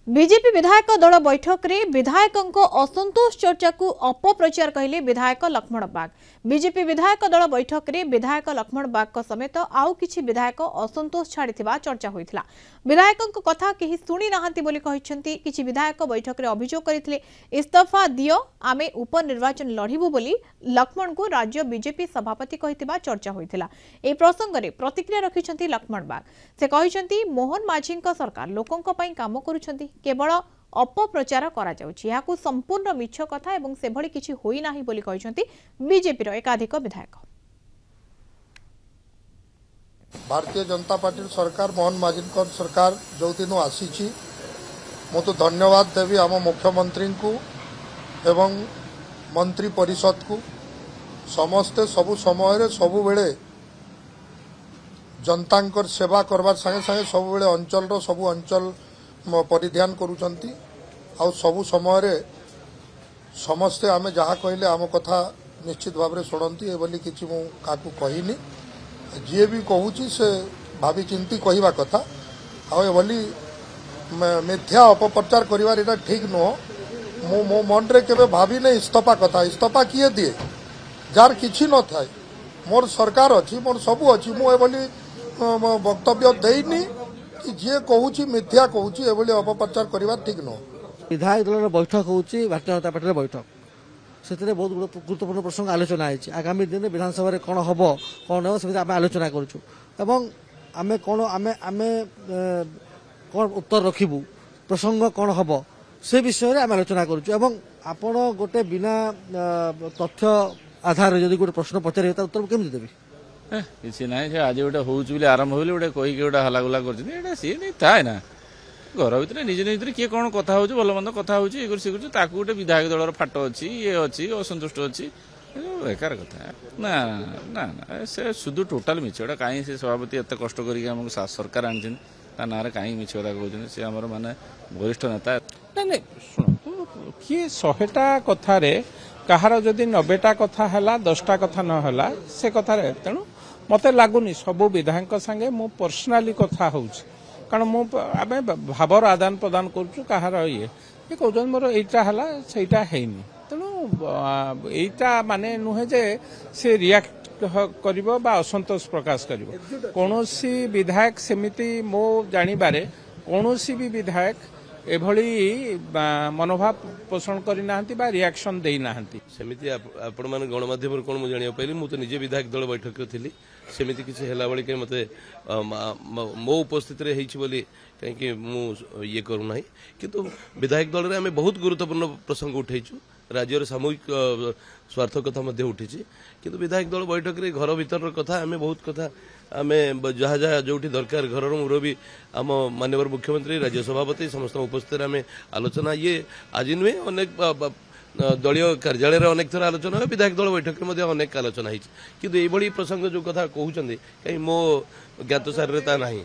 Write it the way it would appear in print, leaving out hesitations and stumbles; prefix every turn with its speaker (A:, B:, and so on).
A: BJP विधायक दल बैठक रे विधायकों असंतोष चर्चा को अपप्रचार कहले विधायक लक्ष्मण बाग। बीजेपी विधायक दल बैठक रे विधायक लक्ष्मण बाग समेत आउ किछि विधायक असंतोष छाड़िथिबा चर्चा होइथिला। विधायकों कथा केही सुनी नाहंती बोली कहिसंती। किछि विधायक बैठक रे अभियोग करिथिले इस्तीफा दियो आमे उपनिर्वाचन लढिबु बोली लक्ष्मण को राज्य बीजेपी सभापति कहिथिबा चर्चा होइथिला। ए प्रसंग रे प्रतिक्रिया रखिसंती लक्ष्मण बाग। से कहिसंती मोहन माझीଙ୍କ सरकार लोकंक पई काम करूछंती, केवल अपप्रचार करा जाउछि। याकू संपूर्ण मिछ कथा एवं सेभଳି किछि होई नाही बोली कहिसंती बीजेपी रो एकाधिक विधायक।
B: भारतीय जनता पार्टी सरकार मोहन माझीଙ୍କ सरकार जो दिन आसी मु तो धन्यवाद देवी आम मुख्यमंत्री को एवं मंत्री परिषद को समस्ते सबु समय सबु बेले जनता सेवा करबार संगे संगे सब बेले अंचल रो सबु अंचल परिध्यान करूचंती आ सबु समय समस्ते आमे जहाँ कहले आम कथा निश्चित भाव में शुणती ए बोली किछि मु काकू कहिनी। जी भी कहूँ से भावी चिंती कहवा कथा आ बोली मिथ्या अपप्रचार करिवार एटा ठीक नुह। मो मन रे केबे भावी ने इस्तफा कथा। इस्तफा किए दिए जार किछि न थाए मोर सरकार अच्छी मोर सबू अच्छी मु ए बोली वक्तव्य देनी कि जी कहूँ मिथ्या कहूँ ए बोली अपप्रचार करिवार ठीक नुह।
C: विधायक दल बैठक होची भारतीय जनता पार्टी बैठक से बहुत गुरुत्वपूर्ण प्रसंग आलोचना है। आगामी दिन विधानसभा कौन हम कौन हो से आलोचना करें कौन कौन उत्तर रखिबू प्रसंग कौन हम से विषय में आलोचना करुँ। गोटे बिना तथ्य आधार जदि गोटे प्रश्न पचारे उत्तर केमी देवी
D: किसी ना आज गोटे हूँ आरंभ हो गोटे कहीकि गोटे हलागुला कर सी नहीं थाए ना घर भितर निज निज किए कौन कथा हो भल मंद कथा हो गोटे विधायक दल फाट अच्छी ये अच्छी असंतुष्ट अच्छी बेकार कथा ना ना ना से शुद्ध टोटाल मिछ कहीं से सभापति एत कष्ट करके सरकार आनी ना कहीं मिछ कथा कहते सी आम माने वरिष्ठ नेता
E: नहीं शुणु किए 100टा कथार कहार जदि 90टा कथा है 10टा कथा नहला से कथार तेणु मत लगुनि सबू विधायक संगे मु पर्सनाली कथा हूँ कारण मुझे भावर आदान प्रदान कहार ये कहते मोर यहीटा है सहीटा हैनी तेणु यहीटा माने नुहे जे से रिएक्ट करिवो बा असंतोष प्रकाश करिवो। कौनसी विधायक सेमिति मो जानिबारे कौनसी भी विधायक एभली मनोभाव पोषण करना रिएक्शन देना
F: सेमिति आपण मैंने गणमाध्यम कौन मुझे जाना पाइली मु तो निजे विधायक दल बैठक थी सेमिति किसी है भाई कहीं मत मो उपस्थित बोली कहीं ये करूना किंतु विधायक दल में आम बहुत गुरुत्वपूर्ण प्रसंग उठेचु राज्यर सामूहिक स्वार्थ कथा उठी किंतु विधायक दल बैठक रे घर भीतर कथा आम बहुत कथा आम जहाँ जहाँ जो दरकार घर मुरबी आम माननीय मुख्यमंत्री राज्य सभापति समस्त उपस्थित आम आलोचना ये आज नुहे अनेक दलीय कार्यालय अनेक थर आलोचना है विधायक दल बैठक में अनेक आलोचना होती किंतु ये प्रसंग जो कथा कहते कहीं मो ज्ञातसार ता नहीं।